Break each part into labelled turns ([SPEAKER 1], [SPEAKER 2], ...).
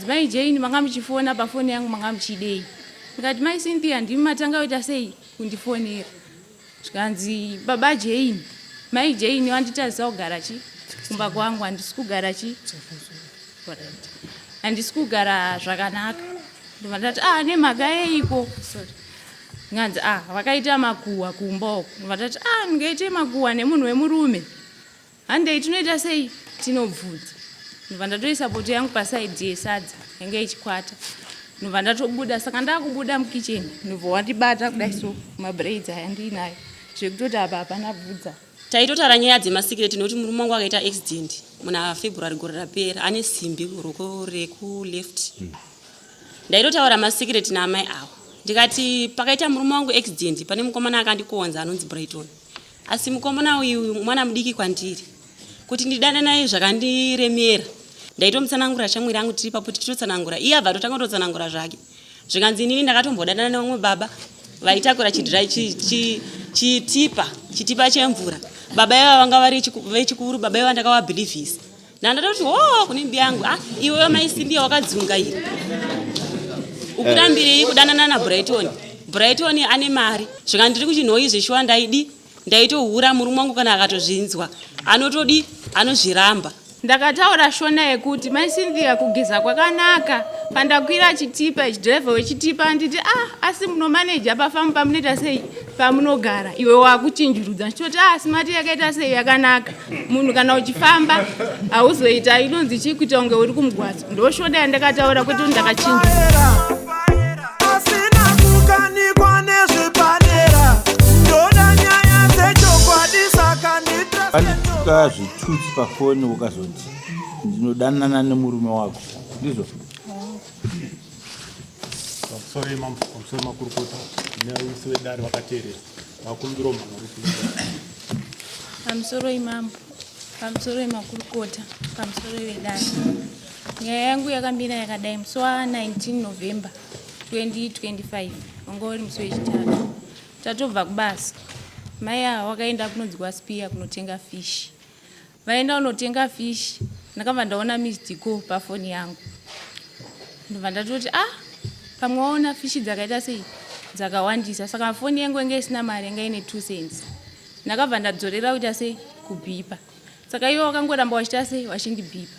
[SPEAKER 1] Nganzi mai Jane manga muchifona pafoni yangu manga muchidei. Ngati mai Cynthia ndimi matanga kuita sei kundifonera. Nganzi baba Jane, mai Jane wanditaza kugara chi kumba kwangu handisi kugara chi. Handisi kugara zvakanaka. Ndobva ndati nemhaka yeiko. Nganzi vakaita makuhwa kumba uko. Ndobva ndati ndingaite makuhwa nemunhu wemurume. Handei tinoita sei tinobvudza. Ndobva ndatoisa poto yangu pasaidhi yesadza yange ichikwata. Ndobva ndatobuda saka ndakubuda mukicheni ndobva wandibata kudai so mabraids aya ndinayo zvekutoti apa hapana bvudza.
[SPEAKER 2] Taitotara nyaya dzemasikireti nekuti murume wangu akaita accident muna February gore rapera ane simbi kuruoko rekuleft. Ndaitotaura masikireti naamai awo ndikati pakaita murume wangu accident pane mukomana akandikonza anonzi Brighton, asi mukomana uyu mwana mudiki kwandiri kuti ndidane naye zvakandiremera. Ndaitomutsanangura shamwiri yangu tiri papo tichitotsanangura iye abva totanga kutotsanangura zvake zvikanzi inini ndakatombodana nevamwe baba vaitakura chitipa chemvura. Baba ivo vanga vari vechikuru, baba ivo ndakavabhilivhisa nandatoti kune mbi yangu iwewe maisimbiya wakadzungaira ukutambirei kudanana naBrighton. Brighton ane mari zvikandi ndiri kuchinhoi zveshuwa ndaitohura murume wangu kana akatozvinzwa anozviramba.
[SPEAKER 1] Ndakataura shona yekuti mai Cynthia kugeza kwakanaka pandakwira chitipa dhiraivha wechitipa nditi asi munomaneja pafamu pamunoita sei pamunogara iwe wakuchinjurudza ndichoti simati yakaita sei yakanaka munhu kana uchifamba hauzoita inonzi chikuita unge uri kumugwadzo. Ndoshona yandakataura kuti ndakachinjurudza.
[SPEAKER 3] Asina kukanikwa nezvepadera ndoda nyaya dzechokwadi saka
[SPEAKER 4] andituka zvitutsi pafoni ukazoti ndinodanana nemurume wako ndizvo.
[SPEAKER 5] Pamusoro makurukota neaisi vedare vakateerera vakumbiro
[SPEAKER 1] Pamusoro imambo, pamusoro emakurukota, pamusoro vedare. Nyaya yangu yakamira yakadai musi wa19 November 2025 wanga uri musi wechitatu. Tatobva kubasa. Mai ava wakaenda kunonzi kwaSpia kunotenga fish. Vaenda kunotenga fish, ndakabva ndaona missed call pafoni yangu. Ndobva ndatoti pamwe waona fish dzakaita sei dzakawandisa saka foni yangu yange isina mari yanga ine 2 cents. Ndakabva ndadzorera kuita sei kubhipa. Saka ivo wakangoramba wachita sei wachindibhipa.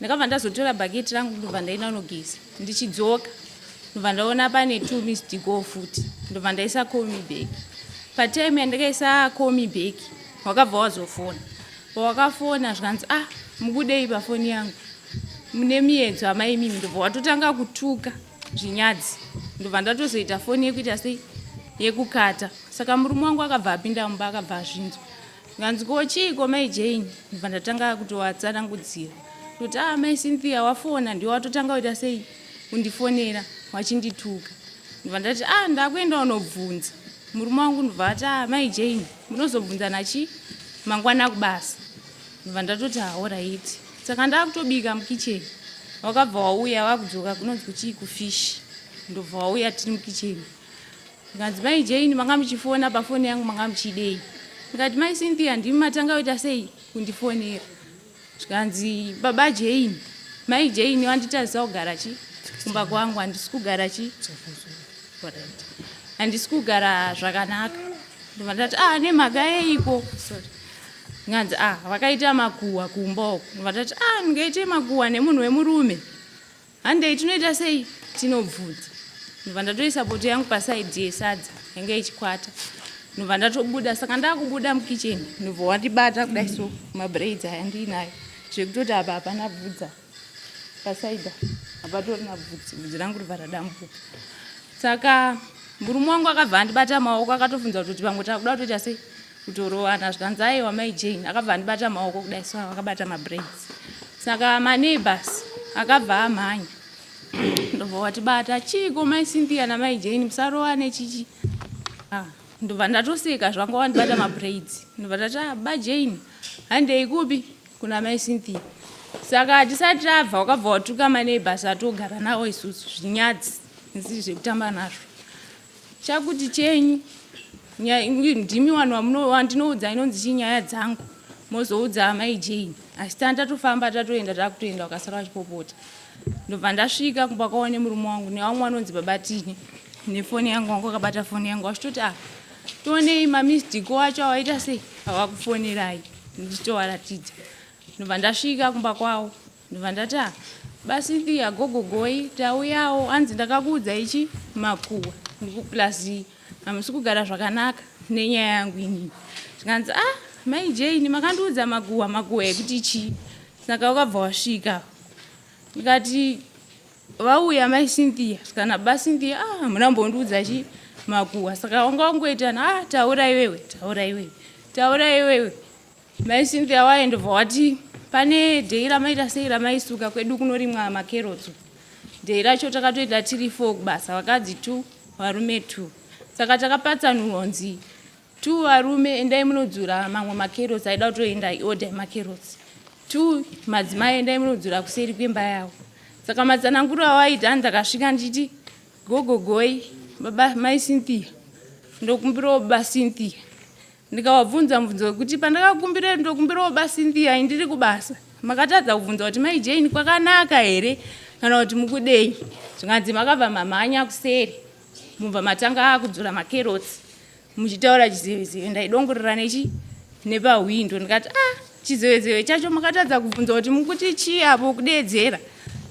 [SPEAKER 1] Ndakabva ndazotora bhaketi rangu ndobva ndaenda kunogeza. Ndichidzoka ndobva ndaona pane 2 missed call futi. Ndobva ndaisa call me back. Patime yandakaisa call me back wakabva wazofona. Pawakafona zvikanzi mukudei pafoni yangu mune miedzo amai mimi. Ndobva watotanga kutuka zvinyadzi. Ndobva ndatozoita foni yekuita sei yekukata. Saka murume wangu akabva apinda mumba akabva azvinzwa. Nganzi kochiko mai Jane. Ndobva ndatanga kutowatsanangudzira kuti mai Cynthia wafona ndiwe watotanga kuita sei kundifonera wachindituka. Ndobva ndati ndakuenda unobvunza murume wangu. Ndobva ati mai Jane munozobvunzana chi mangwana kubasa. Ndobva ndatoti alright. Saka ndakutobika mukicheni wakabva wauya wakudzoka kunonzi kuchii kufish. Ndobva wauya tiri mukicheni. Nganzi mai Jane manga muchifona pafoni yangu manga muchidei. Ndikati mai Cynthia ndimi matanga kuita sei kundifonera. Nganzi baba Jane, mai Jane wanditaza kugara chi kumba kwangu handisi kugara chi. Handisi kugara zvakanaka. Ndobva ndati nemhaka yeiko. Nganzi vakaita makuhwa kumba uko. Ndobva ndati ndingaite makuhwa nemunhu wemurume. Handei tinoita sei tinobvudza. Ndobva ndatoisa poto yangu pasaidhi yesadza yange ichikwata. Ndobva ndatobuda saka ndakubuda mukicheni ndobva wandibata kudai so mabraids aya ndinayo zvekutoti apa hapana bvudza pasaidha hapatorina bvudzi rangu ribva radambuka. Saka murume wangu akabva andibata maoko akatofunza kuti pamwe takuda kutoita sei kutorowana zvikanzi aiwa mai Jane akabva andibata maoko kudai so akabata mabraids. Saka maneighbors akabva amhanya. Ndobva watibata chiko mai Cynthia namai Jane musarowane chichi. Ndobva ndatoseka zvanga wandibata mabraids. Ndobva ndati baba Jane handei kupi kuna mai Cynthia. Saka tisati tabva wakabva watuka maneighbors atogara nawo isusu zvinyadzi zvisiri zvekutamba nazvo. Chakuti chenyu ndimi wanhu wandinoudza inonzi chinyaya dzangu mozoudza mai Jane. Asi tandatofamba tatoenda takutoenda wakasara wachipopota. ndobva ndasvika kumba kwaone murume wangu nevamwe vanonzi babatini nefoni yangu wangu akabata foni yangu achitoti tionei mamisdiko wacho awaita sei avakufonerai ndichitowaratidza. Ndobva ndasvika kumba kwavo ndobva ndati basi agogogoi tauyawo hanzi ndakakuudza ichi makuhwa ndikuplazi hamusi kugara zvakanaka nenyaya yangu inini. Zvikanzi mai Jane makandiudza makuhwa ekuti chii saka wakabva wasvika. Ndikati vauya mai Cynthia kana ba Cynthia munambondiudza chi makuhwa saka wanga wangoitana taura iwewe mai Cynthia waendobva wati pane dhei ramaita sei ramaisuka kwedu kunorimwa makerotsi. Dhei racho takatoita tiri 4 kubasa, vakadzi 2 varume 2. Saka takapatsanurwa nzi 2 varume endai munodzura mamwe makerotsi aida kutoenda iodha makerotsi, 2 madzimai endai munodzura kuseri kwemba yavo. Saka matsananguro awaita ndakasvika nditi gogogoi baba mai Cynthia ndokumbirawo baba Cynthia. Ndikavabvunza mubvunzo wekuti pandakakumbira ndokumbirawo baba Cynthia indiri kubasa makatadza kubvunza kuti mai Jane kwakanaka here kana kuti mukudei. Zvikanzi makabva mamhanya kuseri mubva matanga kudzura makerotsi muchitaura chizevezeve ndaidongorera nepahwindo. Ndikati chizevezeve chacho makatadza kubvunza kuti mukuti chii apo kudeedzera.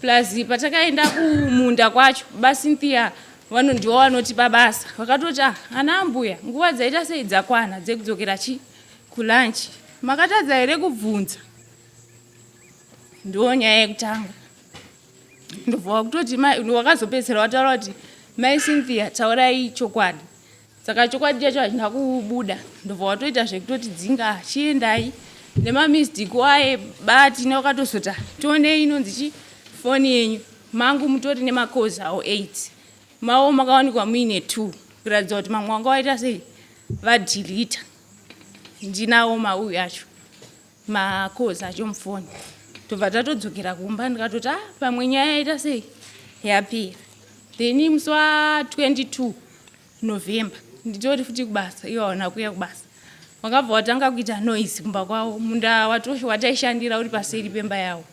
[SPEAKER 1] Plus patakaenda kumunda kwacho baba Cynthia ndiwo vanoti pabasa vakatoti ana ambuya nguva dzaita sei dzakwana dzekudzokera kulanchi makatadza here kubvunza. Ndiwo nyaya yekutanga. Ndobva kutoti wakazopedzisira wataura kuti mai Cynthia taurai chokwadi. Saka chokwadi chacho hachina kubuda. Ndobva watoita zvekutoti dzinga chiendai nemamisdiko bati wakatozota tionei inonzi foni yenyu mangu mutori nemakozi awo 8 mawo makawanikwa muine 2 kuratidza kuti mamwe wanga waita sei vadhilita. Ndinawo mauyu acho makozi acho mufoni. Tobva tatodzokera kumba ndikatoti pamwe nyaya yaita sei yapera. Then musi wa22 November nditori futi kubasa iwo hawana kuuya kubasa. Wakabva watanga kuita noise kumba kwavo munda wataishandira uri paseri pemba yavo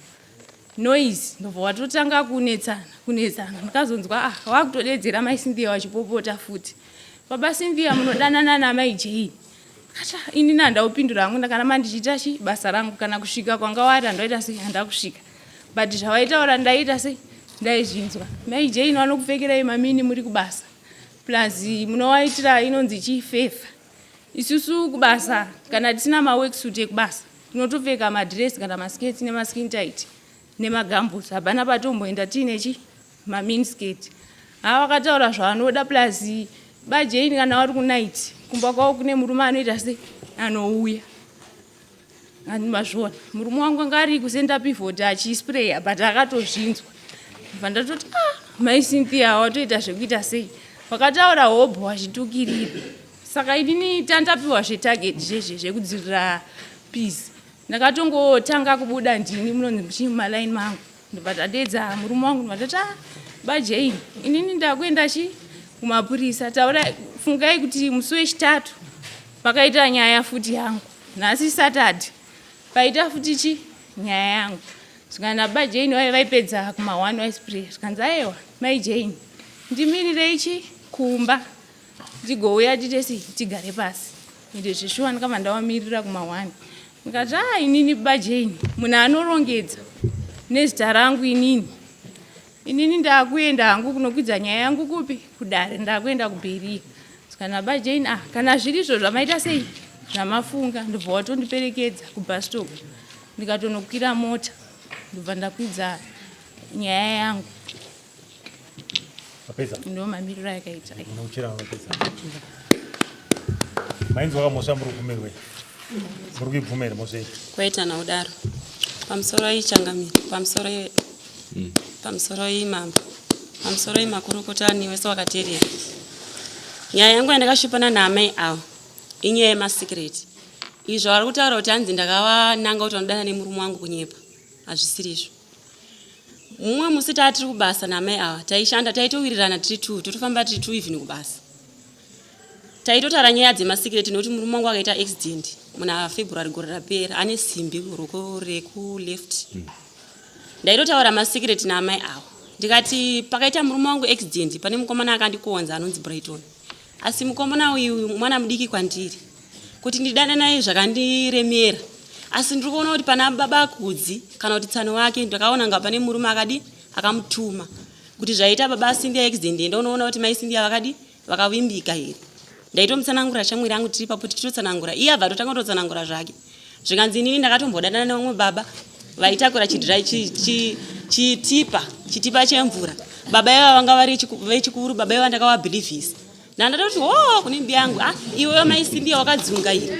[SPEAKER 1] noise. Ndobva watotanga kunetsana ndikazonzwa wakutodedzera mai Cynthia wachipopota futi baba Cynthia munodanana namai Jane. Ini nandaupindura hangu ndakaramba ndichiita basa rangu kana kusvika kwanga wari handaita sei handakusvika but zvavaitaura ndaita sei ndaizvinzwa. Mai Jane vanokupfekerai mamini muri kubasa plus munowaitira inonzi chifefa. Isusu kubasa kana tisina maworksuit ekubasa tinotopfeka madress kana masketi nemaskin tight nemagamboots hapana patomboenda tiine maminiskirt. Vakataura zvavanoda plus ba Jane kana vari kunight kumba kwavo kune murume anoita sei anouya. Mazviona murume wangu anga ari kusenda pivot achispraya but akatozvinzwa. Bva ndatoti mai Cynthia watoita zvekuita sei vakataura hobho wachitukirira. Saka inini tandapiwa zvetarget zvekudzirira peace ndakatongotanga kubuda ndini munonzi malaini mangu ndobva tadedza murume wangu ndobva tati ba Jane inini ndakuenda kumapurisa taura fungai kuti musi wechitatu pakaita nyaya futi yangu nhasi Saturday paita futi nyaya yangu. Zvikana ba Jane vaipedza kuma1 waispraya zvikanzi aiwa mai Jane ndimirirei kumba ndigouya titesi tigare pasi ende zveshuwa ndakabva ndawamirira kuma1. Ndikati inini ba Jane munhu anorongedza nezita rangu inini ndakuenda hangu kunokwidza nyaya yangu kupi kudare ndakuenda kuBeria. Zvikana ba Jane kana zvirizvo zvamaita sei zvamafunga ndobva watondiperekedza kubus stop ndikatonokwira mota ndobva ndakwidza nyaya yangu. Ndo mamiriro yakaita
[SPEAKER 5] mainzi wakamosva muri kugumirwe muri kuibvumira mosei
[SPEAKER 2] kwaitana udaro pamusoro ichangamiri pamusoro imambo pamusoro imakurukota niwese wakateerera. Nyaya yangu yandakashipana naamai avo inyaya yemasikireti. Izvo vari kutaura kuti hanzi ndakavananga kuti vanodana nemurume wangu kunyepa hazvisiri izvo. Mumwe musi tatiri kubasa namai ava taishanda taitowirirana tiri 2 totofamba tiri 2 even kubasa. Taitotaura nyaya dzemasikireti nokuti murume wangu akaita accident muna February gore rapera ane simbi ruoko reku left. ndaitotaura masikireti naamai awo ndikati pakaita murume wangu accident pane mukomana akandikonza anonzi Brighton, asi mukomana uyu mwana mudiki kwandiri kuti ndidana naye zvakandiremera, asi ndiri kuona kuti pana baba akudzi kana kuti tsano wake ndakaona nga pane murume akamutuma kuti zvaita baba aSindia accident ndinoona kuti mai Sindia vakavimbika here. Ndaitomutsanangura shamwiri yangu tiri papo tichitotsanangura, iye abva totanga kutotsanangura zvake. Zvikanzi inini ndakatombodana nevamwe baba vaitakura chitipa chemvura. Baba iva vanga vari vechikuru, baba iva ndakavabhilivhisa. Ndandatoti kune mbi yangu iwewe mai Sindia wakadzunga here.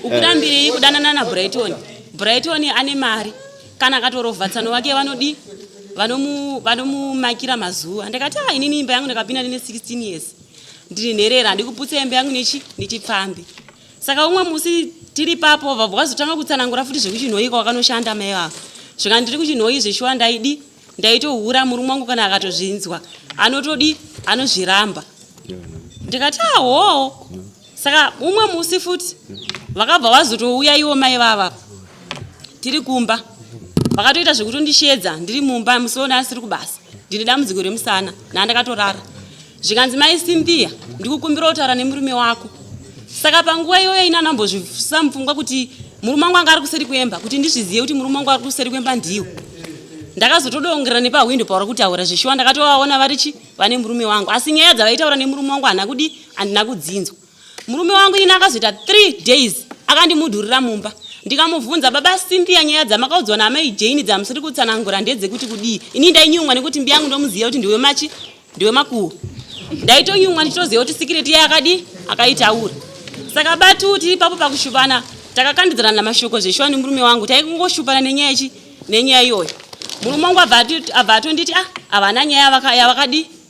[SPEAKER 2] Ukutambirei kudanana naBrighton. Brighton ane mari kana akatorovha tsano wake vanomumakira mazuva. Ndakati inini imba yangu ndakapinda ndine 16 years. Ndiri nherera ndikuputsa imba yangu nechipfambi. Saka umwe musi tiri papo vabva vazotanga kutsanangura futi zvekuchinhoika wakanoshanda mai vavo. Zvika ndiri kuchinhoi zveshuwa ndaitohura murume wangu kana akatozvinzwa anozviramba. Ndikati Saka umwe musi futi vakabva vazotouya ivo mai vava tiri kumba. Vakatoita zvekutondishedza ndiri mumba musiona asiri kubasa. Ndine dambudziko remusana nandakatorara. Zvikanzi mai Sindia ndikukumbira kutaura nemurume wako. Saka panguva iyoyo ina nambozvisa mupfungwa kuti murume wangu anga ari kuseri kwemba, kuti ndizvizive kuti murume wangu ari kuseri kwemba ndiwo. Ndakazotodongera nepawindo paura kutaura zveshuwa ndakatovaona vane murume wangu, asi nyaya dzavaitaura nemurume wangu handina kudzinzwa. Murume wangu ina akazoita 3 days akandimudhurira mumba. Ndikamubvunza baba Sindia nyaya dzamakaudzwa namai Jane dzamusiri kutsanangura ndedzekuti kudii. Ini ndainyumwa nekuti mbi yangu ndomuziva kuti ndiwe makuhwa. Ndaitonyumwa ndichitoziva kuti sikireti yaye akaitaura. Saka batu tiri papo pakushupana takakandidzana namashoko zveshuwa nemurume wangu taikungoshupana nenyaya iyoyo. Murume wangu abva atonditi havana nyaya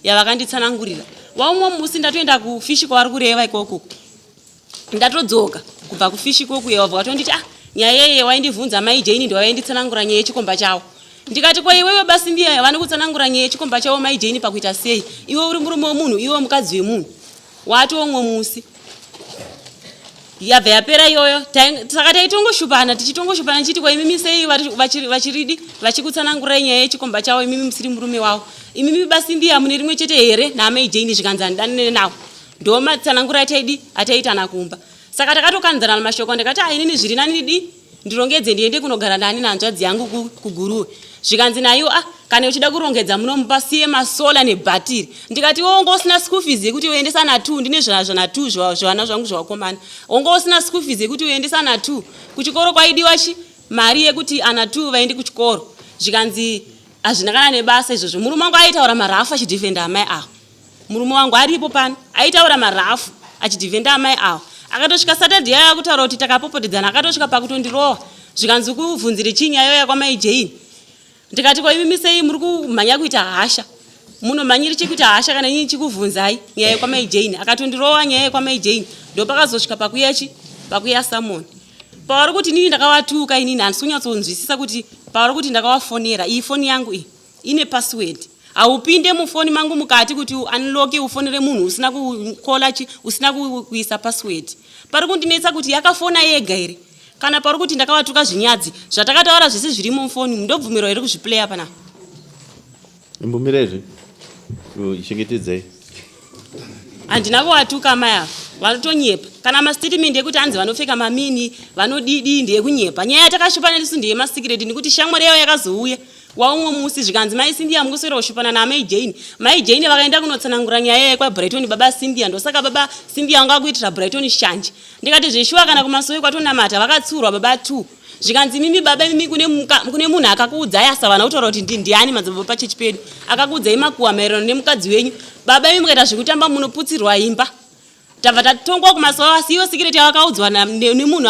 [SPEAKER 2] yavakanditsanangurira. Waumwe musi ndatoenda kufishi kwavari kureva ikoko. Ndatodzoka kubva kufishi kokuye wabva watonditi nyaya yeye waindibvunza mai Jane ndowainditsanangura nyaya yechikomba chawo. Ndikati kwa iwewe basi ndiye vane kutsanangura nyaya yechikomba chawo mai Jane pakuita sei? Iwe uri murume womunhu, iwe mukadzi wemunhu. Watomwe musi. Yabva yapera iyoyo. Saka taitongoshupana tichiti kwa imimi sei vachikutsanangura nyaya yechikomba chawo imimi musiri murume wavo. Imimi basi ndiye mune rimwe chete here namai Jane zvikanzi ndanene nawo. Ndo matsanangura ataitana kumba. Saka takatokanzana namashoko ndikati inini zviri nani ndirongedze ndiende kunogara nani nanzvadzi yangu kuguruwe. Zvikanzi nayo kana uchida kurongedza munomupa siye masola nebhatiri. Ndikati wongo usina school fees yekuti uendesa na 2 ndine zvana 2 zvana zvangu zvakomana. Wongo usina school fees yekuti uendesa na 2 kuchikoro kwaidiwa mari yekuti ana 2 vaende kuchikoro. Zvikanzi azvina kana nebasa izvozvo. Murume wangu aitaura marafu achidhifenda amai awo. Murume wangu aripo pano aitaura marafu achidhifenda amai awo. Akatosvika Saturday yaya kutaura kuti takapopotedzana akatosvika pakutondirowa. Zvikanzi kuvhunzire chinyaya yoya kwamai Jane. Ndikati kwa imimi sei muri kumhanya kuita hasha. Munomhanyiri chekuita hasha kana nyinyi chikuvhunzai nyaya kwamai Jane. Akatondirowa nyaya kwamai Jane. Ndo pakazosvika pakuya Samon. Pauri kuti nini ndakawatuka inini handisi kunyatsonzwisisa kuti pauri kuti ndakawafonera iyi foni yangu ine password. Aupinde mufoni mangu mukati kuti unlock ufonere munhu usina kukola usina kuisa password. Pari kundinetsa kuti yakafona yega here kana pari kuti ndakawatuka zvinyadzi zvatakataura zvese zviri mufoni ndobvumirwa here kuzviplaya pana.
[SPEAKER 6] Imbumirezve ichengetedzei.
[SPEAKER 2] Handina kuwatuka maya vanotonyepa kana mastatement ekuti hanzi vanopfeka mamini vanodidi ndeyekunyepa. Nyaya yatakashupana ndisu ndeye masikireti nekuti shamwari yayo yakazouya waumwe musi zvikanzi mai Sindia mukuswera kushupana namai Jane. Mai Jane vakaenda kunotsanangura nyaya yeye kwaBrighton baba Sindia ndosaka baba Sindia wanga kuitira Brighton shanje. Ndikati zveshuwa kana kumasowe kwatonamata vakatsurwa baba 2. Zvikanzi mimi baba mimi kune munhu akakuudzai asavana kutaura kuti ndiani madzibaba pachechi pedu akakuudzai makuwa maererano nemukadzi wenyu. Baba mimi mukaita zvekutamba munoputsirwa imba. Tabva tatongwa kumasowe asiyo sikireti yakaudzwa nemunhu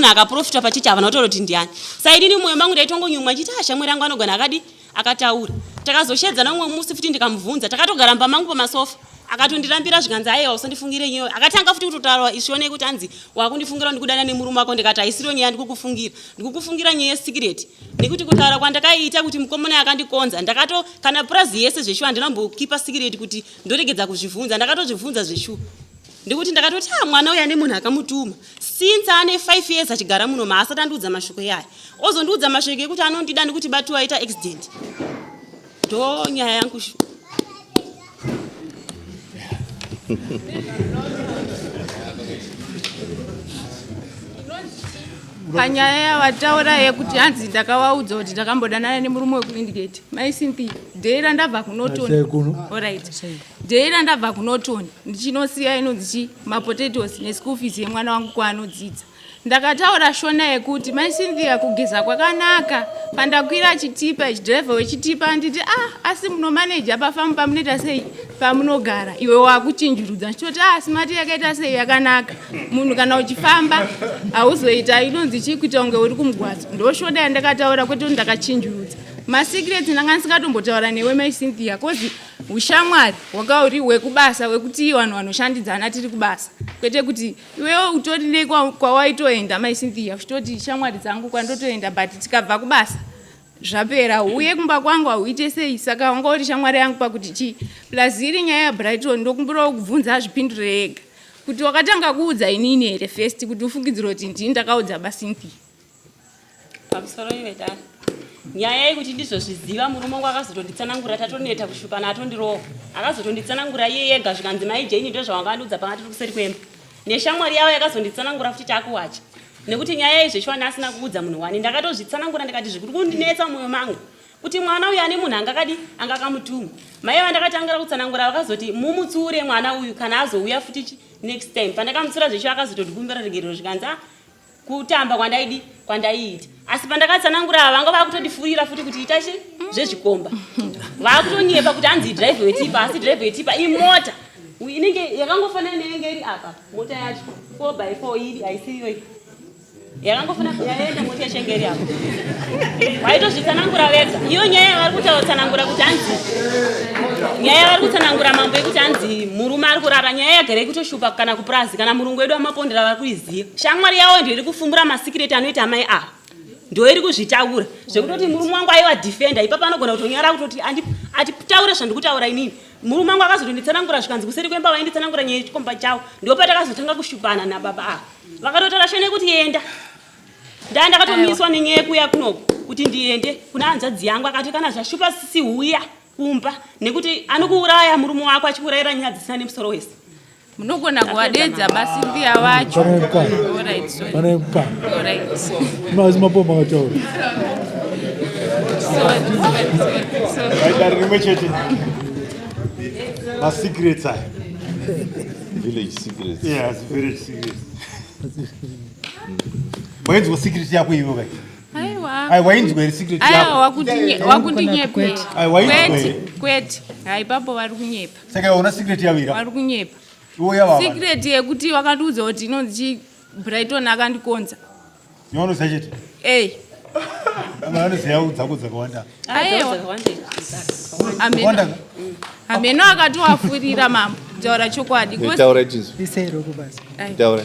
[SPEAKER 2] akaprofita pachechi havana kutaura kuti ndiani. Saidini mwoyo mangu ndaitongonyumwa chiti shamwari yangu anogona akataura. Takazoshedzana umwe musi futi ndikamubvunza takatogara pamangu pamasofa. Akatondirambira zvikanzi aiwa usandifungire nyewe. Akatanga futi kutotaura ishone kuti hanzi wakundifungira ndikudana nemurume wako ndikati aisiro nyaya ndikukufungira nyaya yesikireti. Nekuti kutaura kwandakaita kuti mukomana akandikonza kana prazi yese zveshuwa ndinambokipa sikireti kuti ndoregedza kuzvivhunza ndakatozvivhunza zveshuwa. ndikuti ndakatoti mwana uyu ane munhu akamutuma since ane 5 years achigara muno maasati andiudza mashoko yaye ozondiudza mashoko ekuti anondida nekuti batu aita accident ndo nyaya yangu
[SPEAKER 1] panyaya yavataura yekuti hanzi ndakavaudza kuti ndakambodanana nemurume wekuindicate maisinthi dheira ndabva kunotoni dheira ndabva kunotoni ndichinosiya inonzi mapotatoes neschool fees yemwana wangu kwaanodzidza ndakataura shona yekuti maisinthia kugeza kwakanaka pandakwira chitipa chidhiraivha wechitipa nditi asi munomaneja pafamu pamunoita sei pamunogara iwe wakuchinjurudza ndichoti simati yakaita sei yakanaka munhu kana uchifamba hauzoita inonzi chikuita kunge uri kumugwadzo ndoshona yandakataura kwete kuti ndakachinjurudza masikireti ndanga ndisingatombotaura newe maisinthia kozi ushamwari hwakauri hwekubasa hwekuti vanhu vanoshandidzana tiri kubasa kwete kuti iwewo utori nei kwawaitoenda maisinthia uchitoti shamwari dzangu kwandotoenda but tikabva kubasa zvapera uye kumba kwangu hauite sei saka wanga uri shamwari yangu pakuti chii plus iri nyaya yabrighton ndokumbirawo kubvunza zvipindure ega kuti wakatanga kuudza inini here first kuti ufungidzira kuti ndini ndakaudza basinthia
[SPEAKER 2] pamusoro iwe dani nyaya yekuti ndizozviziva murume wangu akazotonditsanangura tatoneta kushukana atondirowa akazotonditsanangura iye yega zvikanzi maijeni ndo zvawangandiudza panga tiri kuseri kwemba neshamwari yavo yakazonditsanangura futi takuwacha nekuti nyaya izveshwani asina kuudza munhu wani ndakatozvitsanangura ndikati zvikuri kundinetsa mwoyo mangu kuti mwana uyu ane munhu angakamutuma mai vandakatangira kutsanangura vakazoti mumutsure mwana uyu kana azouya futi next time pandakamutsura zvesho akazotondikumbira regerero zvikanzi kutamba kwandaiita asi pandakatsanangura vanga vakutondifurira futi kuti itachi zvezvikomba vakutonyepa kuti hanzi dhiraivha wetipa asi dhiraivha wetipa imota inenge yakangofanana neinenge iri apa mota yacho 4x4 iri haisiyo yakangofanana yaenda mota yachenge iri apa vaitozvitsanangura vega iyo nyaya yavari kutsanangura kuti hanzi nyaya yavari kutsanangura mambo yekuti hanzi murume ari kurara nyaya yagara kutoshupa kana kupurazi kana murungu wedu wamapondera vari kuiziva shamwari yavo ndio iri kufumbura masikireti anoita amai ava ndo iri kuzvitaura zvekutoti murume wangu aiwa defenda ipapo anogona kutonyara kutoti atitaure zvandikutaura inini murume wangu akazotonditsanangura zvikanzi kuseri kwemba vainditsanangura nyaya yechikomba chavo ndo patakazotanga kushupana nababa ava vakatotaura shane kuti enda ndakatomiswa nenyaya yekuya kunoko kuti ndiende kuna hanzvadzi yangu akati kana zvashupa sisi huya kumba nekuti anokuuraya murume wako achiurayira nyaya dzisina nemusoro wese
[SPEAKER 1] munogona kuwadedza masinthia vacho
[SPEAKER 5] mazimapoma akataura aidari rimwe chete masecrets aya
[SPEAKER 6] village secrets.
[SPEAKER 5] Yes, village secrets. Wainzwa secret yako hiyo kai? Ai wainzwa secret yako.
[SPEAKER 1] Wakundinyepa.
[SPEAKER 5] Ai wainzwa.
[SPEAKER 1] Kwete. Hai papo vari kunyepa.
[SPEAKER 5] Saka una secret yako ira?
[SPEAKER 1] Vari kunyepa.
[SPEAKER 5] Uya baba.
[SPEAKER 1] Secret yekuti wakandiudza kuti inonzi Brighton akandikonza.
[SPEAKER 5] Yono sachete. Amano ziyaudza kudzakawanda.
[SPEAKER 1] Ameno akatowafurira mambo. Taura chokwadi.
[SPEAKER 6] Taura chinzo. Isero
[SPEAKER 1] kubasa. Taura.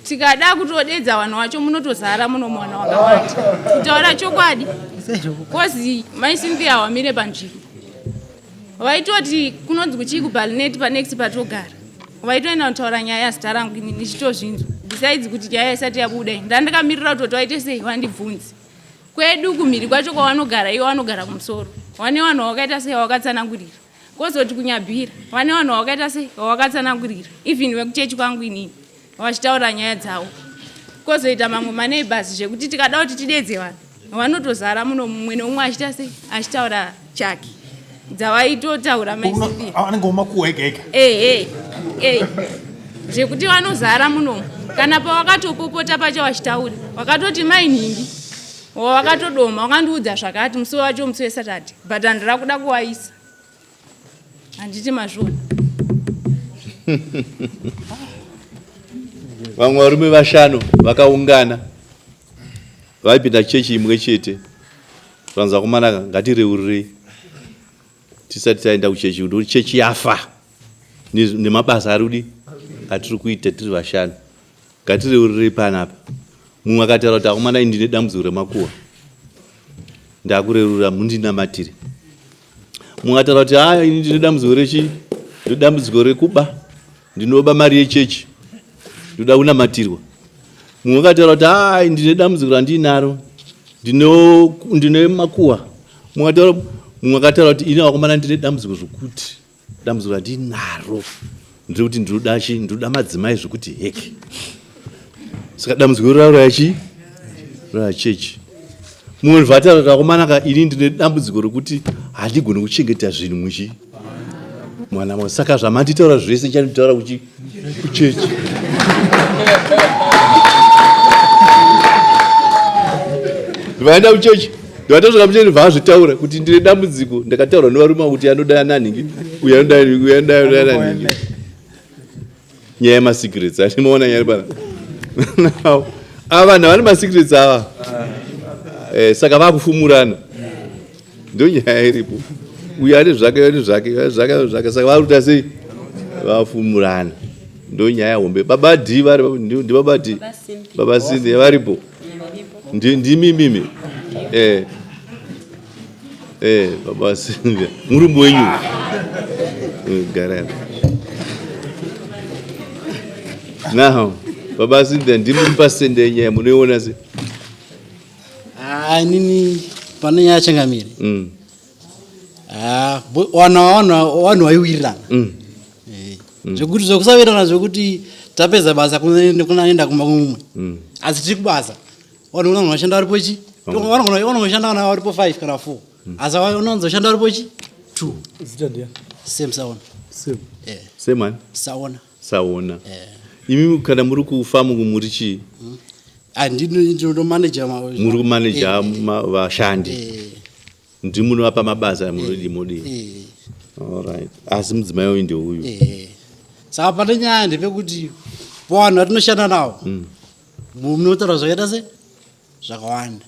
[SPEAKER 1] Tikada kutodedza vanhu vacho munotozara muno mwana wakawanda. Kutaura chokwadi. Kozi maisinthia wamire panzvimbo. Vaitoti kunonzi kuchii kuBarnet panext patogara. Vaitoenda kutaura nyaya yazita rangu ini ndichitozvinzwa. Besides kuti nyaya isati yabuda ndandakamirira kuti waite sei wandibvunzi. Kwedu kumhiri kwacho kwavanogara ivo vanogara kumusoro. Vane vanhu vakaita sei vakatsanangurira. Kozoti kunyabhira vane vanhu vakaita sei vakatsanangurira. Even wekuchechi kwangu inini vachitaura nyaya dzavo. Kozoita mamwe maneighbors zvekuti tikada kuti tidedze vanhu vanotozara muno mumwe nomumwe achita sei achitaura chake. Dzavaitotaura maisinthia.
[SPEAKER 5] Anenge umakuwa ega ega.
[SPEAKER 1] Zvekuti vanozara muno kana pawakatopopota pacho vachitaura wakatoti mainhingi wakatodoma wakandiudza zvakati musi wacho musi weSaturday but handira kuda kuwaisa handiti mazvona.
[SPEAKER 6] Vamwe varume vashanu vakaungana vaipinda chechi imwe chete vanza kumanaka ngatireurire tisati taenda kuchechi kuti chechi yafa nemabasa arudi atiri kuita tiri vashanu ngatireurire panapa. Mumwe akataura kuti akomana ndine dambudziko remakuwa ndakurerura mundinamatire. Mumwe akataura kuti ini ndine dambudziko rechi ndine dambudziko rekuba ndinoba mari yechechi ndoda kunamatirwa. Mumwe akataura kuti hai ndine dambudziko randinaro ndine makuwa. Mumwe akataura kuti ine wakomana ndine dambudziko zvokuti dambudziko randinaro ndiri kuti ndinoda madzimai zvokuti heke. Saka dambudziko raro rachechi. Mumwe akataura kuti wakomana ini ndine dambudziko rokuti handigoni kuchengeta zvinhu mwana wangu. Saka zvamanditaura zvese ndichanditaura kuchechi. Vaenda kuchechi ndikatosvika muchechi vaazvitaura kuti ndine dambudziko ndakataura nevarume kuti anoda naningi uyu anoda naningi. Nyaya yemasecrets atimaona nyari pana ava vanhu vane masecrets ava. Saka vakufumurana ndonyaya iripo. Uyu ane zvake saka varuta sei vafumurana ndonyaya hombe. Baba D ndi baba D baba Sindi varipo ndimimi baba Sindi murumbu wenyu garara. Now baba Sindi ndimuri pasende yenyaya munoiona sei?
[SPEAKER 7] Nini pane nyaya changamire vanhu vaiwirirana zvokuti zvokusawirirana zvokuti tapedza basa kunaenda kumba kumwe asi tiri kubasa vanhu vanogona vashanda varipo chi vanogona kushanda kana varipo 5 kana 4 asi vanonzoshanda varipo chi 2 same
[SPEAKER 6] saona. Imi kana muri kufamu muri chi
[SPEAKER 7] ndinomaneja
[SPEAKER 6] muri kumaneja vashandi ndimunovapa mabasa modi. Alright. Asi mudzimai uyu ndeuyu.
[SPEAKER 7] Saka pane nyaya ndepekuti vanhu vatinoshanda navo munotaura zvakaita se zvakawanda.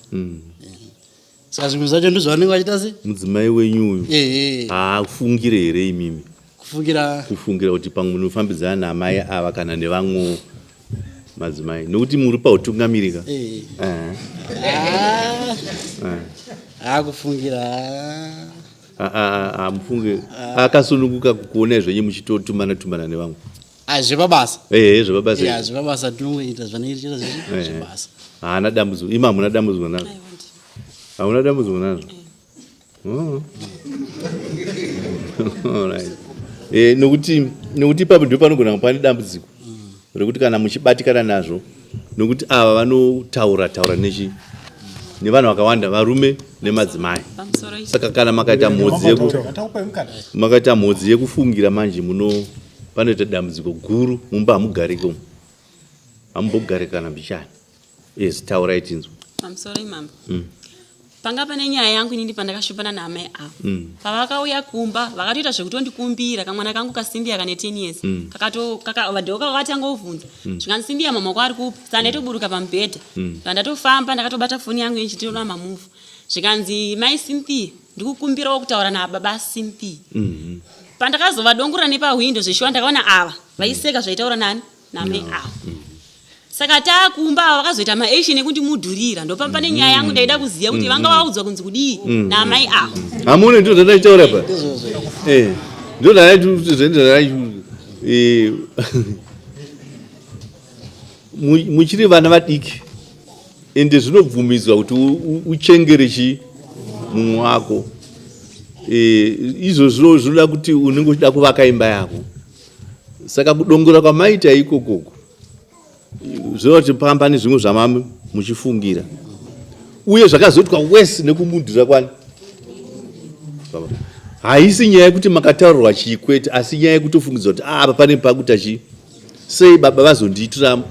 [SPEAKER 7] Saka zvimwe zvacho ndizvo vanenge vachiita se
[SPEAKER 6] mudzimai wenyu uyu haafungire here imimi kufungira kuti pamwe munofambidzana namai ava kana nevamwewo madzimai nokuti muri pautungamirika.
[SPEAKER 7] kufungira
[SPEAKER 6] mufunge akasununguka kuona zvenyu muchitotumana nevamwe
[SPEAKER 7] zvepabasa zvepabasa tinongoita zvanoitika zvebasa.
[SPEAKER 6] Haana dambudziko ima hamuna dambudziko nazvo? Hamuna dambudziko nazvo? Nokuti ipapo ndipo panogona kupa dambudziko rekuti kana muchibatikana nazvo nokuti ava vanotaura nevanhu vakawanda varume nemadzimai. Saka kana makaita mhodzi yekufungira manje panoita dambudziko guru mumba hamugariko hamumbogare kana mbichani. Taurai tinzwa.
[SPEAKER 2] Pamusoro imambo panga pane nyaya yangu inini pandakashopana naamai avo pavakauya kumba vakatoita zvekutondikumbira kamwana kangu kasimbiya kane 10 years vadhoka vakatanga kuvhunza zvikansimbiya mama wako ari kupi. Saka ndaitoburuka pamubhedha ndatofamba ndakatobata foni yangu ichitoona mamuvhu zvikanzi mai Simpiya ndikukumbirawo kutaura nababa Simpiya. Pandakazovadongorera nepahwindo zveshuwa ndakaona ava vaiseka zvaitaura namai avo. Saka taakumba vakazoita maaction ekundimudhurira ndopamba nenyaya yangu ndaida kuziva kuti vanga vaudzwa kunzi kudii namai avo.
[SPEAKER 6] Hamune ndo zvandataura pa ndo zvandataura muchiri vana vadiki ende zvinobvumidzwa kuti uchengere mumwe wako. Izvozvo zvinoda kuti unenge uchida kuvaka imba yako. Saka kudongora kwamaita ikokoko zvinoti pamba nezvimwe zvamami muchifungira uye zvakazoitwa wese nekumudhura kwani. Haisi nyaya yekuti makataurirwa chikwete asi nyaya yekutofungidzwa kuti apa pane pakuti sei baba vazondiitira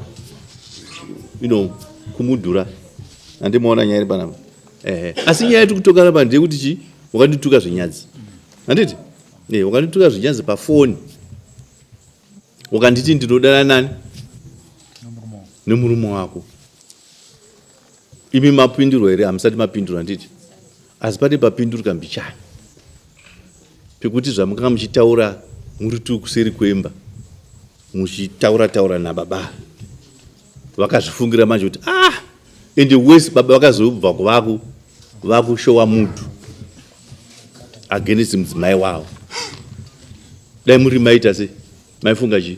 [SPEAKER 6] kumudhura. Handimaona nyaya iri panapa. Asi nyaya yetikutoka pa ndeyekuti wakandituka zvenyadzi. Handiti? Wakandituka zvenyadzi pafoni. Wakanditi ndinodana nani? Nemurume wako. Imi mapindurwa here hamusati mapindurwa handiti? Asi pane papinduruka mbichani. Pekuti zvamukanga muchitaura muri tu kuseri kwemba. Muchitaura nababa. Vakazvifungira manje kuti ende wese baba vakazobva kuvako vakushowa mutu against mudzimai wavo. Dai muri maita sei? Maifunga chii?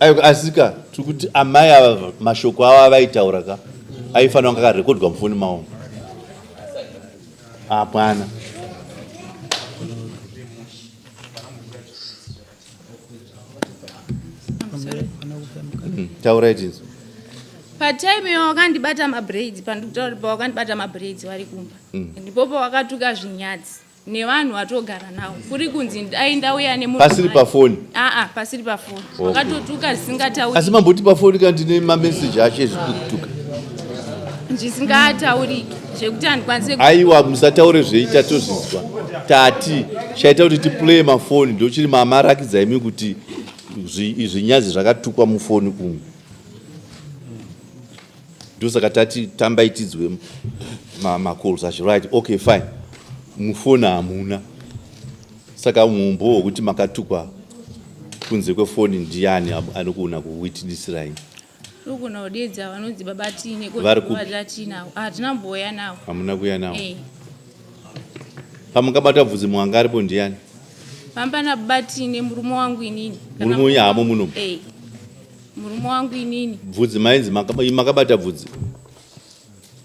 [SPEAKER 6] Ayo asika tukuti amai ava mashoko avo avaitaura ka aifanira kunge akarekodwa mufoni mavo. Hapana. Taurai tinzi.
[SPEAKER 1] Patime wakandibata mabraids pandikutaura wakandibata mabraids vari kumba. Ndipo wakatuka zvinyadzi nevanhu vatogara navo. Kuri kunzi aindauya nemunhu.
[SPEAKER 6] Pasiri pafoni.
[SPEAKER 1] Pasiri pafoni. Wakatotuka zvisingatauriki.
[SPEAKER 6] Asi mamboti pafoni kandi ne mameseji acho zvikutuka.
[SPEAKER 1] Zvisingatauriki. Zvekuti handikwanise.
[SPEAKER 6] Aiwa musataure zveita tozvizwa. Tati chaita kuti tiplay mafoni ndochiri mamarakidza imi kuti zvinyadzi zvakatukwa mufoni umu. Ndosaka tati tambaitidzwe macalls acho. Right, okay, fine. Mufoni hamuna. Saka mumbo wokuti makatukwa kunze kwefoni ndiani anokuona kuwitnessira ini.
[SPEAKER 1] Rukuna udedza vanonzi babatine
[SPEAKER 6] Vatinavo.
[SPEAKER 1] hatina mboya navo.
[SPEAKER 6] Hamuna kuya navo. Pamungabata bvudzi mwangaripo ndiani?
[SPEAKER 1] Pambana babatine murume wangu inini.
[SPEAKER 6] Murume uyu hamo muno.
[SPEAKER 1] Murume wangu inini.
[SPEAKER 6] Bvudzi mainzi makabata bvudzi.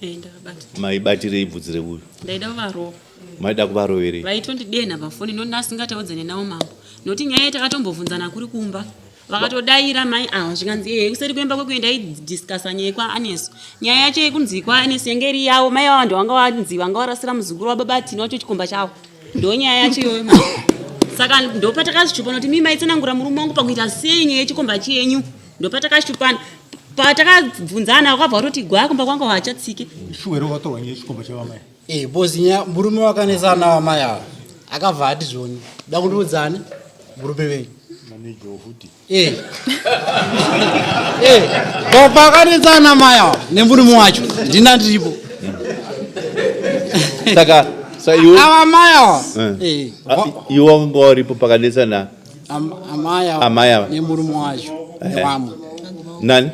[SPEAKER 2] Ndakabata.
[SPEAKER 6] Maibatirei bvudzi reuyu?
[SPEAKER 2] Ndaida kuvarowa.
[SPEAKER 6] Maida kuvarovere.
[SPEAKER 2] Vaitondidena pafoni ndonasingataudze nawo mambo. Noti nyaya takatombobvunzana kuri kumba. Vakatodaira mai zvikanzi kuseri kwemba kwekuenda idiscussa nyaya kwaAneso. Nyaya yacho yekunzi kwaAneso yanga iri yavo mai vantu vanga vanzi vanga varasira muzukuru waBabatini wacho chikomba chavo. Ndo nyaya yacho iyoyo mai. Saka ndopatakazvishupana kuti mimi maitsanangura murume wangu pakuita sei nyaya yechikomba chenyu. Ndopatakazvishupana. Patakabvunzana wakabva kuti gwaya kumba kwanga hachatsike.
[SPEAKER 5] Shuwero watorwa nyaya yechikomba chavamai.
[SPEAKER 7] Bozinya murume wakanesa navamai ava akabva ati zvoni da kundiudzani murume wenyu
[SPEAKER 5] Manager futi.
[SPEAKER 7] Pakanetsana mai ava nemurume wacho ndina ndiripo.
[SPEAKER 6] Saka
[SPEAKER 7] ava mai ava
[SPEAKER 6] iwo wanga waripo pakanetsana
[SPEAKER 7] amai ava nemurume wacho nevamwe.
[SPEAKER 6] Nani?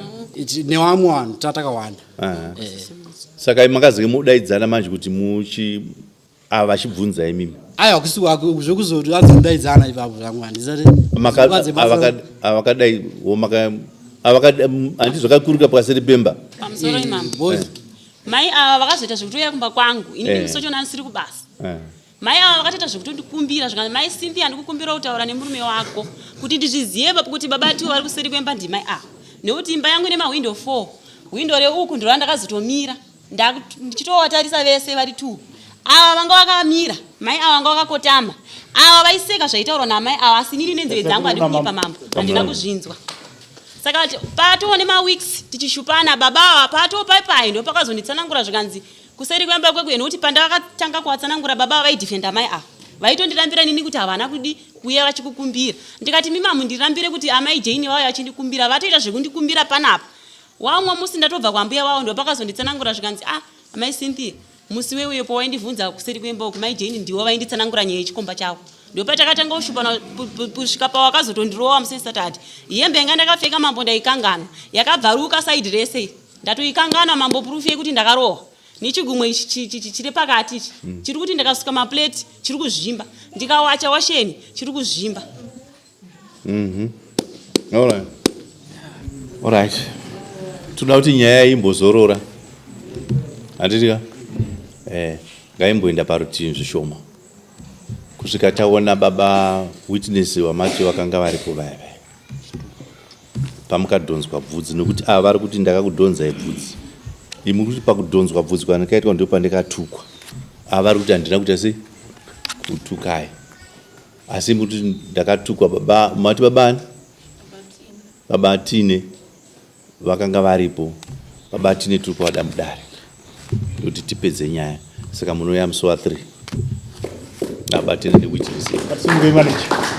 [SPEAKER 7] Nevamwe vanhu tatakawanda.
[SPEAKER 6] Saka makazike mudaidzana manje kuti vachibvunza imimi.
[SPEAKER 7] Aiwa kusuka zvekuzoti adzondaidzana ipapo zvangu handisati.
[SPEAKER 6] Avakadai handiti zvakakuruka pakaseri pemba.
[SPEAKER 2] Pamusoro imambo. Mai ava vakazoita zvekutoya kumba kwangu ini musochona ndisiri kubasa. Mai ava vakatoita zvekutondikumbira zvikanzi mai Simbi handikukumbira kutaura nemurume wako kuti ndizvizive kuti Babatiwo vari kuseri kwemba ndimai ava. Nekuti imba yangu ine mahwindo 4. Hwindo reuku ndiro randakazotomira. Ndichitovatarisa vese vari 2. Ava vanga vakamira, mai ava vanga vakakotama. Ava vaiseka zvaitaurwa namai ava asi nini nenzeve dzangu handikuipa mambo. Handina kuzvinzwa. Saka patoo nemaweeks tichishupana baba ava patoo paipai ndo pakazonditsanangura zvikanzi kuseri kwemba kwekwe nekuti pandakatanga kuvatsanangura baba ava vaidhifenda mai ava. Vaitondirambira nini kuti havana kudi kuuya vachikukumbira. Ndikati mimamu ndirambire kuti amai Jane vauya vachindikumbira vatoita zvekundikumbira panapa. Wamwe musi ndatobva kwambuya wavo ndo pakazonditsanangura zvikanzi amai Simbi musi weuyepo waindibvunza kuseri kwemba uku mai Jane ndiwo vainditsanangura nyaya yechikomba chavo. Ndo patakatanga kushupana kusvika pawakazotondirowa musesatati. Hembe yanga ndakapfeka mambo ndaikangana. Yakabvaruka side rese. Ndatoikangana mambo proof yekuti ndakarowa. Nechigumwe chiri pakati chiri kuti ndakasuka maplate chiri kuzvimba. Ndikawacha washeni chiri kuzvimba.
[SPEAKER 6] All right. Toda kuti nyaya imbozorora. Handitika? Ngaimboenda parutivi zvishoma. Kusvika taona baba witness wamati vakanga varipo vaya. Pamukadhonzwa bvudzi nokuti ava vari kuti ndakakudhonzai bvudzi. Imi kuti pakudhonzwa bvudzi kwandakaitwa ndipo pandikatukwa. Ava vari kuti handina kuita sei? Kutukai. Asi kuti ndakatukwa baba mati babani? Babatine vakanga varipo. Babatine turi kwada mudare. Kuti tipedze nyaya. Saka munouya musi wa3. Babatine ndi witness.
[SPEAKER 5] Simbi manager.